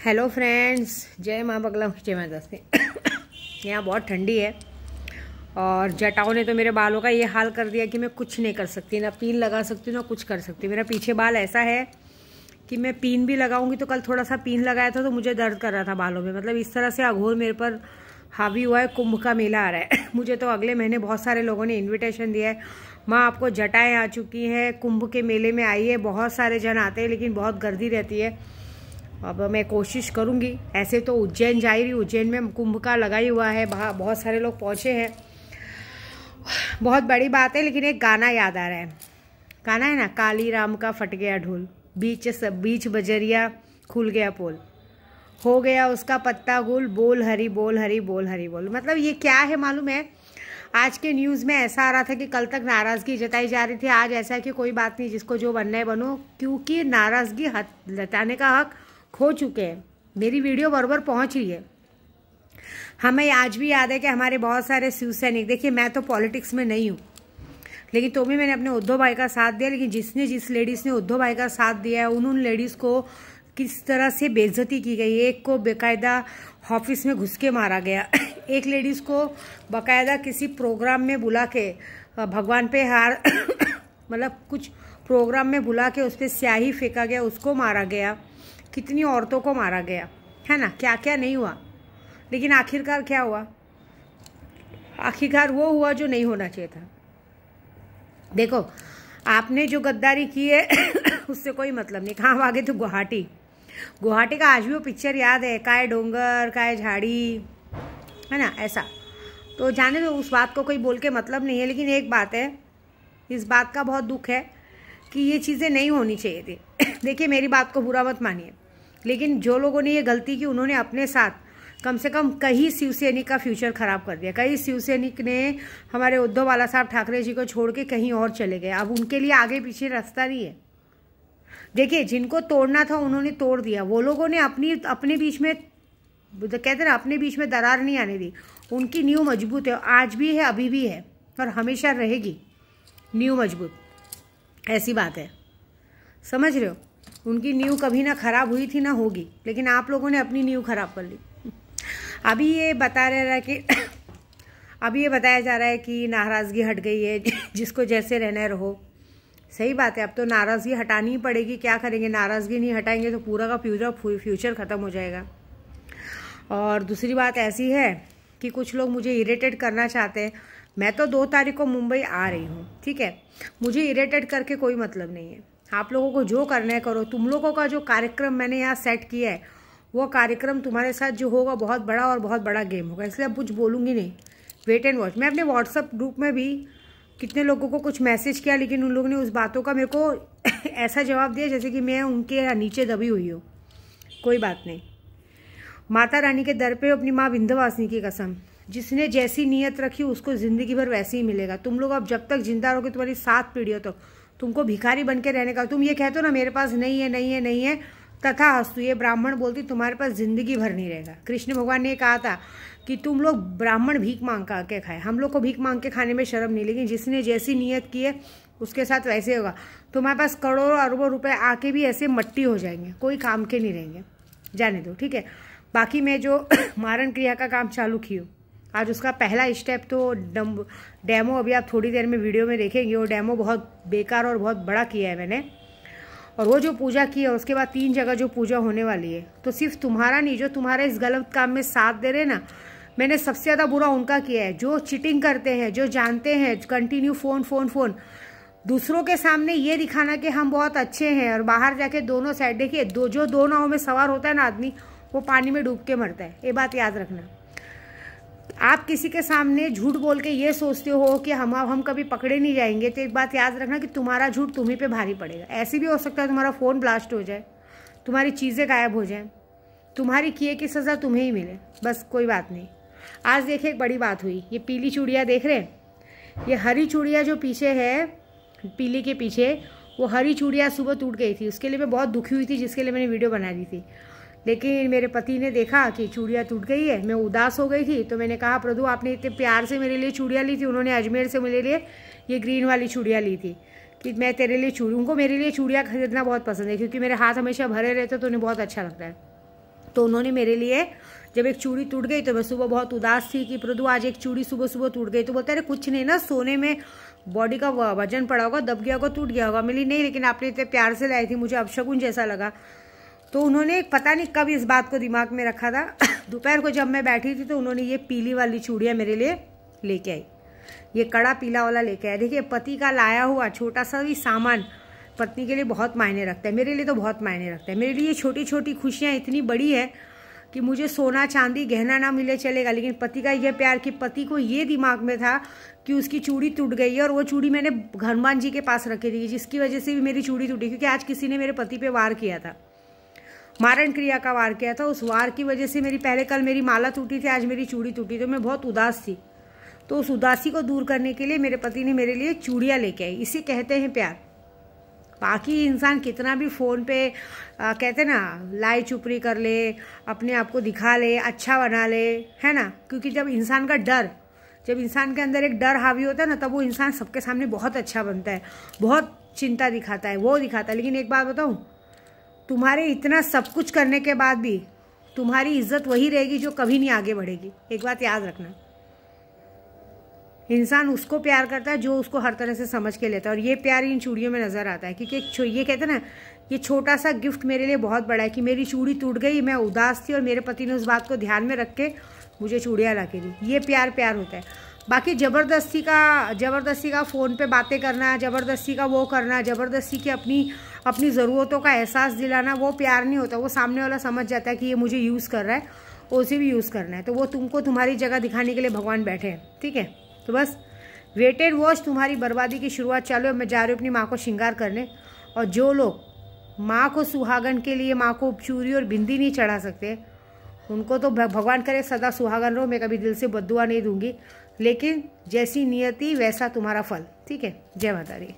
Hello friends, जय माँ बगला जय माँ दस्ती। यहाँ बहुत ठंडी है और जटाओं ने तो मेरे बालों का ये हाल कर दिया कि मैं कुछ नहीं कर सकती, ना पिन लगा सकती हूँ ना कुछ कर सकती। मेरा पीछे बाल ऐसा है कि मैं पिन भी लगाऊंगी तो कल थोड़ा सा पिन लगाया था तो मुझे दर्द कर रहा था बालों में। मतलब इस तरह से अघोर मेरे पर हावी हुआ है। कुंभ का मेला आ रहा है। मुझे तो अगले महीने बहुत सारे लोगों ने इन्विटेशन दिया है। माँ आपको जटाएँ आ चुकी हैं, कुंभ के मेले में आइए। बहुत सारे जन आते हैं लेकिन बहुत गर्दी रहती है। अब मैं कोशिश करूंगी। ऐसे तो उज्जैन जा ही रही, उज्जैन में कुंभ का लगा ही हुआ है, बहुत सारे लोग पहुंचे हैं, बहुत बड़ी बात है। लेकिन एक गाना याद आ रहा है, गाना है ना, काली राम का फट गया ढोल, बीच बजरिया खुल गया पोल, हो गया उसका पत्ता गुल, बोल हरी बोल हरी बोल हरी बोल। मतलब ये क्या है मालूम है? आज के न्यूज़ में ऐसा आ रहा था कि कल तक नाराज़गी जताई जा रही थी, आज ऐसा है कि कोई बात नहीं, जिसको जो बनना है बनो, क्योंकि नाराज़गी जताने का हक खो चुके हैं। मेरी वीडियो बराबर पहुंच रही है। हमें आज भी याद है कि हमारे बहुत सारे शिव सैनिक, देखिए मैं तो पॉलिटिक्स में नहीं हूँ लेकिन तो भी मैंने अपने उद्धव भाई का साथ दिया। लेकिन जिस लेडीज़ ने उद्धव भाई का साथ दिया है उन लेडीज़ को किस तरह से बेइज्जती की गई। एक को बेकायदा ऑफिस में घुस के मारा गया। एक लेडीज़ को बाकायदा किसी प्रोग्राम में बुला के भगवान पे हार मतलब कुछ प्रोग्राम में बुला के उस पर स्याही फेंका गया, उसको मारा गया। कितनी औरतों को मारा गया है ना, क्या क्या नहीं हुआ। लेकिन आखिरकार क्या हुआ? आखिरकार वो हुआ जो नहीं होना चाहिए था। देखो, आपने जो गद्दारी की है उससे कोई मतलब नहीं। कहाँ भागे तो गुवाहाटी का आज भी वो पिक्चर याद है, काय डोंगर काय झाड़ी, है ना, ऐसा। तो जाने दो, उस बात को कोई बोल के मतलब नहीं है। लेकिन एक बात है, इस बात का बहुत दुख है कि ये चीज़ें नहीं होनी चाहिए थी। देखिए मेरी बात को बुरा मत मानिए, लेकिन जो लोगों ने ये गलती की उन्होंने अपने साथ कम से कम कई शिव सैनिक का फ्यूचर खराब कर दिया। कई शिव सैनिक ने हमारे उद्धव बाला साहब ठाकरे जी को छोड़ के कहीं और चले गए। अब उनके लिए आगे पीछे रास्ता नहीं है। देखिए, जिनको तोड़ना था उन्होंने तोड़ दिया। वो लोगों ने अपने बीच में, कहते ना, अपने बीच में दरार नहीं आने दी। उनकी नींव मजबूत है, आज भी है, अभी भी है और हमेशा रहेगी नींव मजबूत। ऐसी बात है, समझ रहे हो? उनकी नींव कभी ना खराब हुई थी ना होगी, लेकिन आप लोगों ने अपनी नींव खराब कर ली। अभी ये बताया जा रहा है कि नाराज़गी हट गई है, जिसको जैसे रहना है रहो। सही बात है, अब तो नाराज़गी हटानी ही पड़ेगी। क्या करेंगे? नाराज़गी नहीं हटाएंगे तो पूरा का पूरा फ्यूचर ख़त्म हो जाएगा। और दूसरी बात ऐसी है कि कुछ लोग मुझे इरिटेट करना चाहते हैं। मैं तो 2 तारीख को मुंबई आ रही हूँ, ठीक है? मुझे इरिटेट करके कोई मतलब नहीं है। आप लोगों को जो करना है करो। तुम लोगों का जो कार्यक्रम मैंने यहाँ सेट किया है, वो कार्यक्रम तुम्हारे साथ जो होगा बहुत बड़ा और बहुत बड़ा गेम होगा। इसलिए अब कुछ बोलूँगी नहीं, वेट एंड वॉच। मैं अपने व्हाट्सअप ग्रुप में भी कितने लोगों को कुछ मैसेज किया, लेकिन उन लोगों ने उस बातों का मेरे को ऐसा जवाब दिया जैसे कि मैं उनके नीचे दबी हुई हूँ। कोई बात नहीं। माता रानी के दर पे अपनी माँ विंध्यवासिनी की कसम, जिसने जैसी नीयत रखी उसको ज़िंदगी भर वैसे ही मिलेगा। तुम लोग अब जब तक जिंदा रहोगे, तुम्हारी 7 पीढ़ियों तक तुमको भिखारी बन के रहने का। तुम ये कहते हो ना मेरे पास नहीं है नहीं है नहीं है, तथा हस्तु, ये ब्राह्मण बोलती तुम्हारे पास जिंदगी भर नहीं रहेगा। कृष्ण भगवान ने कहा था कि तुम लोग ब्राह्मण भीख मांग के खाए। हम लोग को भीख मांग के खाने में शर्म नहीं, लेकिन जिसने जैसी नीयत की है उसके साथ वैसे होगा। तुम्हारे पास करोड़ों अरबों रुपए आके भी ऐसे मट्टी हो जाएंगे, कोई काम के नहीं रहेंगे। जाने दो, ठीक है? बाकी मैं जो मारण क्रिया का काम चालू की हूँ, आज उसका पहला स्टेप तो डेमो अभी आप थोड़ी देर में वीडियो में देखेंगे। वो डेमो बहुत बेकार और बहुत बड़ा किया है मैंने। और वो जो पूजा की है उसके बाद 3 जगह जो पूजा होने वाली है, तो सिर्फ तुम्हारा नहीं, जो तुम्हारे इस गलत काम में साथ दे रहे ना, मैंने सबसे ज़्यादा बुरा उनका किया है। जो चीटिंग करते हैं, जो जानते हैं कंटिन्यू फोन दूसरों के सामने ये दिखाना कि हम बहुत अच्छे हैं, और बाहर जाके दोनों साइड, देखिए जो 2 नाव में सवार होता है ना आदमी, वो पानी में डूब के मरता है। ये बात याद रखना। आप किसी के सामने झूठ बोल के ये सोचते हो कि हम कभी पकड़े नहीं जाएंगे, तो एक बात याद रखना कि तुम्हारा झूठ तुम्ही पे भारी पड़ेगा। ऐसे भी हो सकता है तुम्हारा फ़ोन ब्लास्ट हो जाए, तुम्हारी चीज़ें गायब हो जाएं, तुम्हारी किए की सज़ा तुम्हें ही मिले। बस कोई बात नहीं। आज देखिए एक बड़ी बात हुई। ये पीली चूड़ियाँ देख रहे हैं? ये हरी चूड़ियाँ जो पीछे है, पीली के पीछे, वो हरी चूड़ियाँ सुबह टूट गई थी। उसके लिए मैं बहुत दुखी हुई थी, जिसके लिए मैंने वीडियो बना दी थी। लेकिन मेरे पति ने देखा कि चूड़ियाँ टूट गई है, मैं उदास हो गई थी, तो मैंने कहा प्रभु आपने इतने प्यार से मेरे लिए चूड़ियाँ ली थी। उन्होंने अजमेर से मेरे लिए ये ग्रीन वाली चूड़ियाँ ली थी कि मैं तेरे लिए उनको मेरे लिए चूड़ियाँ खरीदना बहुत पसंद है, क्योंकि मेरे हाथ हमेशा भरे रहते तो उन्हें बहुत अच्छा लगता है। तो उन्होंने मेरे लिए, जब एक चूड़ी टूट गई तो मैं सुबह बहुत उदास थी कि प्रदू आज एक चूड़ी सुबह सुबह टूट गई। तो बोलते अरे कुछ नहीं ना, सोने में बॉडी का वजन पड़ा होगा, दब गया होगा, टूट गया होगा। मिली नहीं, लेकिन आपने इतने प्यार से लाई थी, मुझे अपशगुन जैसा लगा। तो उन्होंने पता नहीं कब इस बात को दिमाग में रखा था। दोपहर को जब मैं बैठी थी तो उन्होंने ये पीली वाली चूड़ियाँ मेरे लिए लेके आई, ये कड़ा पीला वाला लेके आए। देखिए, पति का लाया हुआ छोटा सा भी सामान पत्नी के लिए बहुत मायने रखता है, मेरे लिए तो बहुत मायने रखता है। मेरे लिए छोटी छोटी खुशियाँ इतनी बड़ी है कि मुझे सोना चांदी गहना ना मिले चलेगा, लेकिन पति का यह प्यार कि पति को ये दिमाग में था कि उसकी चूड़ी टूट गई है, और वो चूड़ी मैंने हनुमान जी के पास रखी थी, जिसकी वजह से भी मेरी चूड़ी टूटी। क्योंकि आज किसी ने मेरे पति पे वार किया था, मारण क्रिया का वार किया था। उस वार की वजह से पहले कल मेरी माला टूटी थी, आज मेरी चूड़ी टूटी, तो मैं बहुत उदास थी। तो उस उदासी को दूर करने के लिए मेरे पति ने मेरे लिए चूड़ियाँ लेके आई। इसे कहते हैं प्यार। बाकी इंसान कितना भी फ़ोन पे कहते ना लाई चुपड़ी कर ले, अपने आप को दिखा ले, अच्छा बना ले, है ना। क्योंकि जब इंसान के अंदर एक डर हावी होता है ना, तब वो इंसान सबके सामने बहुत अच्छा बनता है, बहुत चिंता दिखाता है, वो दिखाता है। लेकिन एक बात बताऊँ, तुम्हारे इतना सब कुछ करने के बाद भी तुम्हारी इज्जत वही रहेगी जो कभी नहीं आगे बढ़ेगी। एक बात याद रखना, इंसान उसको प्यार करता है जो उसको हर तरह से समझ के लेता है, और ये प्यार इन चूड़ियों में नज़र आता है। क्योंकि ये कहते हैं ना, ये छोटा सा गिफ्ट मेरे लिए बहुत बड़ा है कि मेरी चूड़ी टूट गई, मैं उदास थी, और मेरे पति ने उस बात को ध्यान में रख के मुझे चूड़ियाँ ला के दी। ये प्यार होता है। बाकी ज़बरदस्ती का फ़ोन पे बातें करना, ज़बरदस्ती का वो करना, ज़बरदस्ती की अपनी ज़रूरतों का एहसास दिलाना, वो प्यार नहीं होता। वो सामने वाला समझ जाता है कि ये मुझे यूज़ कर रहा है, उसे भी यूज़ करना है, तो वो तुमको तुम्हारी जगह दिखाने के लिए भगवान बैठे हैं, ठीक है। तो बस वेट एंड वॉच, तुम्हारी बर्बादी की शुरुआत चालू है। मैं जा रही हूँ अपनी माँ को श्रृंगार करने, और जो लोग माँ को सुहागन के लिए माँ को चूड़ी और बिंदी नहीं चढ़ा सकते, उनको तो भगवान करे सदा सुहागन रहो। मैं कभी दिल से बद्दुआ नहीं दूंगी, लेकिन जैसी नियति वैसा तुम्हारा फल, ठीक है। जय माता दी।